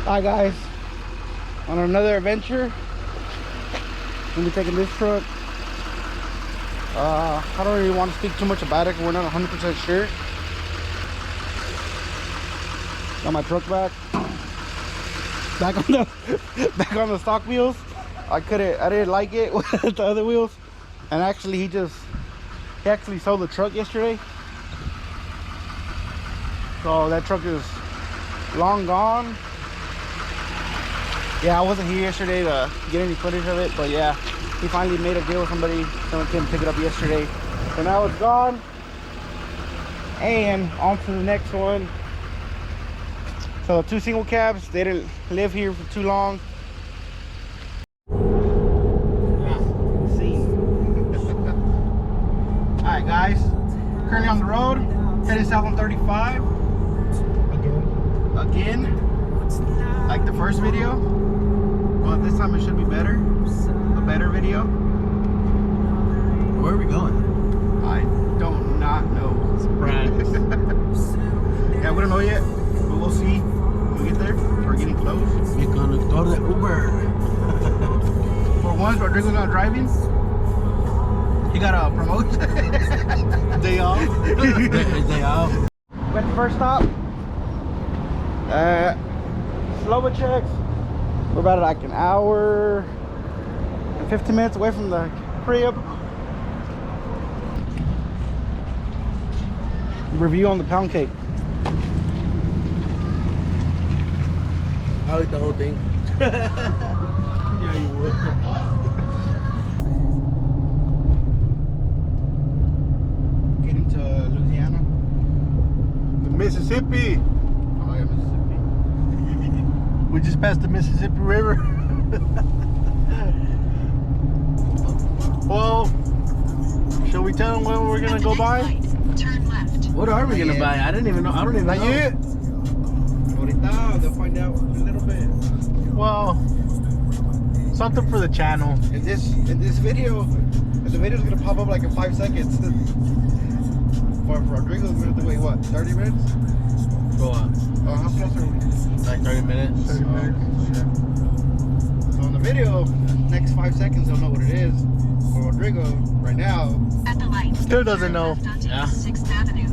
Hi guys, on another adventure. We'll be taking this truck. I don't really want to speak too much about it. We're not 100% sure. Got my truck back on the back on the stock wheels. I didn't like it with the other wheels, and actually he actually sold the truck yesterday. So that truck is long gone. Yeah, I wasn't here yesterday to get any footage of it, but yeah, he finally made a deal with somebody. Someone came to pick it up yesterday. So now it's gone. And on to the next one. So 2 single cabs, they didn't live here for too long. See. Alright guys, currently on the road, headed south on 35. Again, like the first video. Well, this time it should be better. A better video. Where are we going? I don't not know. Surprise. Yeah, we don't know yet, but we'll see when we get there. We're getting close. We're gonna go to the Uber. For once, Rodrigo's not driving. He got a promotion. Day off. Day off. We're at the first stop. Slova checks. We're about like an hour and 15 minutes away from the crib. Review on the pound cake. I'll eat the whole thing. Yeah, you would. Getting to Louisiana. Mississippi. Oh yeah, Mississippi. We just passed the Mississippi River. Well, shall we tell them when we're gonna go by? Turn left. What are we gonna buy? I don't even know. Not yet. Ahorita, they'll find out in a little bit. Well, something for the channel. In this video, the video's gonna pop up like in 5 seconds. For Rodrigo's gonna have to wait what, 30 minutes? Go on. How close are we? Like 30 minutes. 30 minutes. Yeah. So in the video, next 5 seconds they'll know what it is. For Rodrigo, right now, At the light. Still doesn't turn know. left onto Yeah. 6th Avenue.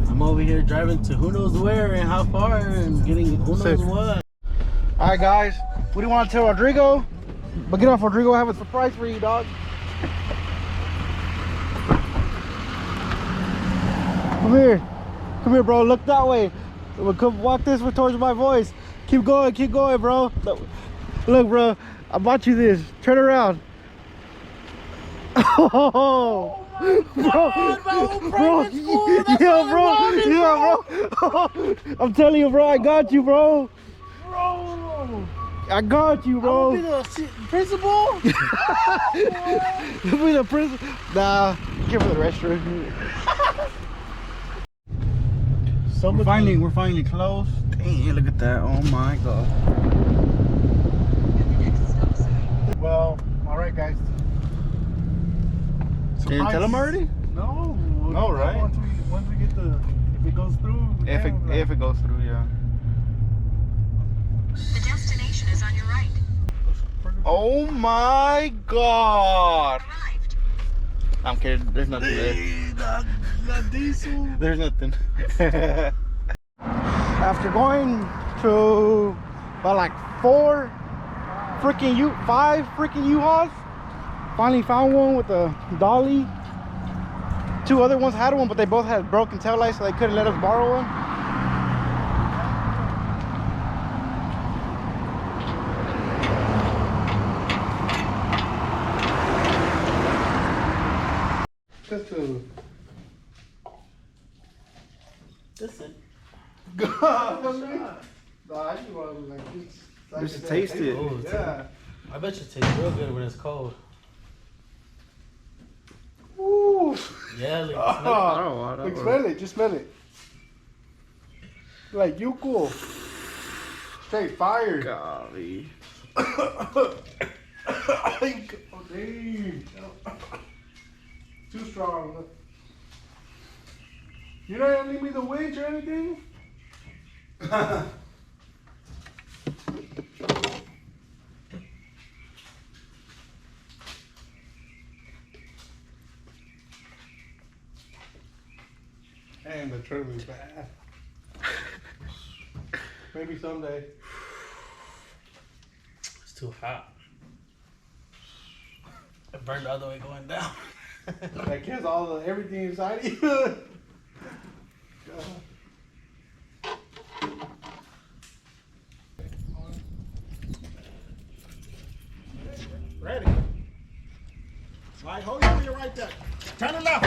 I'm over here driving to who knows where and how far and getting who knows what. Alright guys, what do you want to tell Rodrigo? But get off, Rodrigo, I have a surprise for you, dog. Come here, bro. Look that way. Come walk this way towards my voice. Keep going, bro. Look, bro. I bought you this. Turn around. Oh, bro. Yeah, bro. I'm telling you, bro. I got you, bro. I got you, bro. I'm gonna be the principal? You'll be the principal. Nah, here for the restroom. We're finally close. Dang, look at that. Oh my god. Well, alright guys. Can you tell them already? No. No, right? Once we get the, if it goes through. If it goes through, yeah. The destination is on your right. Oh my god. Arrived. I'm kidding. There's nothing there. That diesel. There's nothing. After going to about like 5 freaking U-Hauls, finally found one with a dolly. 2 other ones had one, but they both had broken taillights, so they couldn't let us borrow one. Listen. Just taste it. Oh, yeah. I bet you it tastes real good when it's cold. Ooh. Yeah, like, I don't Smell it, just smell it. Like you cool. Straight fire. Golly. Oh, dang. Too strong. You're not gonna leave me the winch or anything? Charilie bad. Maybe someday. It's too hot. It burned all the way going down. That kills all the everything inside of you. Ready. Right, hold your wheel right there. Turn it left.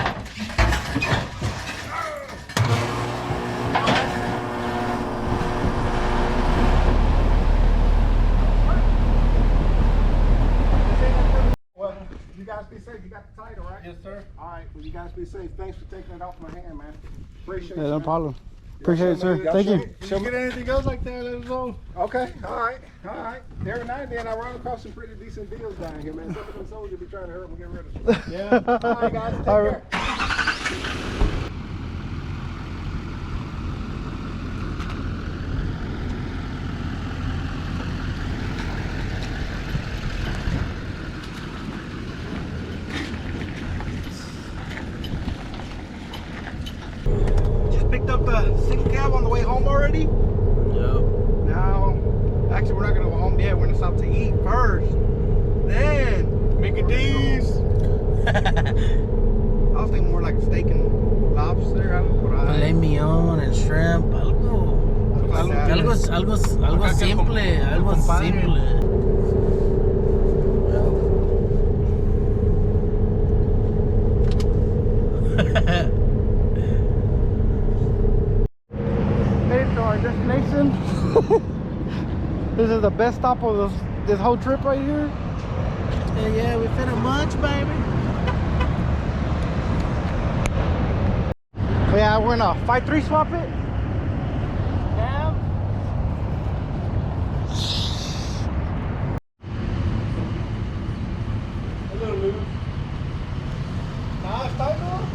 Well, you guys be safe. You got the title, right? Yes, sir. All right. Well, you guys be safe. Thanks for taking it off my hand, man. Appreciate Yeah, it. no man. problem. Appreciate it, sir. Y'all Thank you. If you get anything else like that, let us know. Okay. All right. All right. Every now and then I run across some pretty decent deals down here, man. Some of them soldiers be trying to hurt me get rid of them. Yeah. All right, guys. Take All right. care. Just picked up the single cab on the way home already. Yep. Now, actually, we're not gonna go home yet. We're gonna stop to eat first. Then, Mickey D's. I was thinking more like steak and lobster. Filet mignon and shrimp. Algo simple. Algo simple. Made it to our destination. This is the best stop of this whole trip right here. Yeah, we finna munch, baby. So yeah, we're gonna 5-3 swap it. Yeah. A little loose. Nah, it's tight though.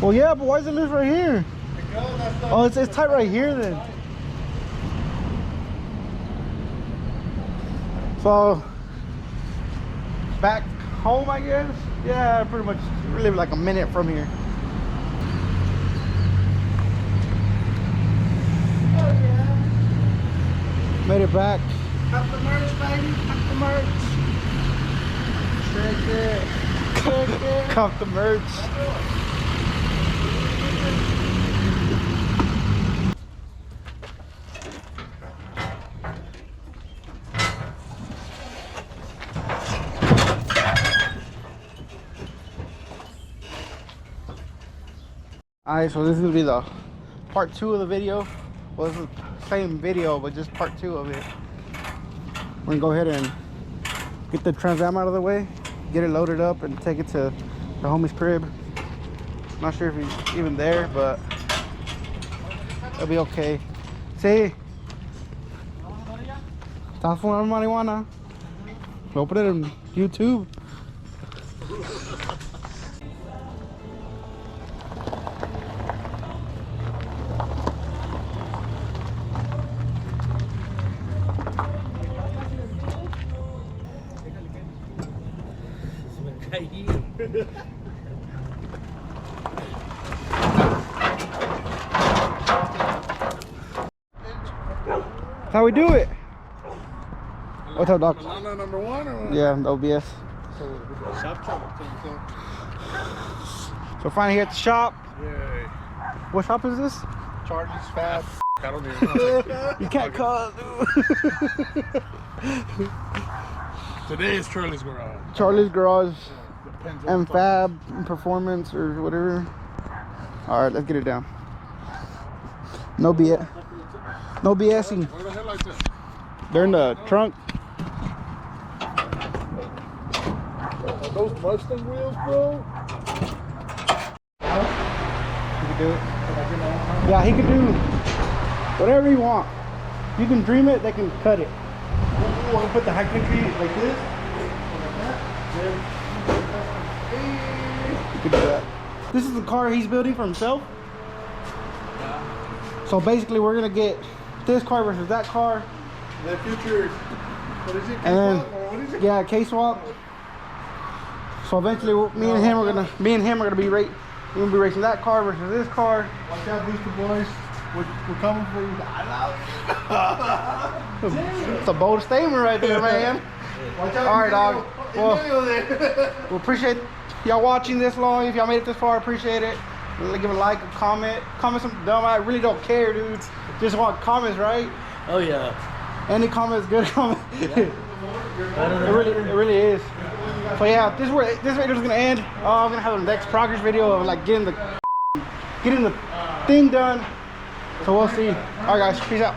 Well, yeah, but why is it loose right here? Because that's the. Oh, it's tight right here then. So back home, I guess. Yeah, pretty much. We live like a minute from here. Oh, yeah. Made it back. Cut the merch, baby. Cut the merch. Check it. Check it. Cop the merch. Alright, so this is gonna be the part 2 of the video. Well, this is the same video, but just part 2 of it. We're gonna go ahead and get the Trans Am out of the way, get it loaded up, and take it to the homie's crib. Not sure if he's even there, but it'll be okay. Sí. ¿Estás fumando marihuana? We'll put it on YouTube. That's how we do it. What's up, Doc? Banana number 1 or what? Yeah, the OBS. Shop truck. So finally here at the shop. Yay. What shop is this? Charlie's Fab. I don't even know. You can't call it. Today is Charile's garage. Charlie's Garage Depends on and the Fab and Performance or whatever. All right, let's get it down. No BS. No BSing. Where the hell like this? They're in the trunk. Are those Mustang wheels, bro? He can do it. Yeah, he can do whatever you want. You can dream it, they can cut it. We'll put the high country like this. You can do that. This is the car he's building for himself. So basically we're gonna get this car versus that car. The future, what is it? And then, What is it? yeah, K-swap. So eventually me and him are gonna be We're gonna be racing that car versus this car. Watch out, Booster Boys. We're coming for you. It's a bold statement right there, man. Watch out. All right, dog. Well, Well, we appreciate y'all watching this long. If y'all made it this far, appreciate it. Give a like, a comment something dumb. I really don't care, dude. Just want comments, right? Oh yeah. Any comments, good comment. Better than It really is. So yeah, this is where this video is gonna end. I'm gonna have the next progress video of like getting the thing done. So we'll see. All right, guys, peace out.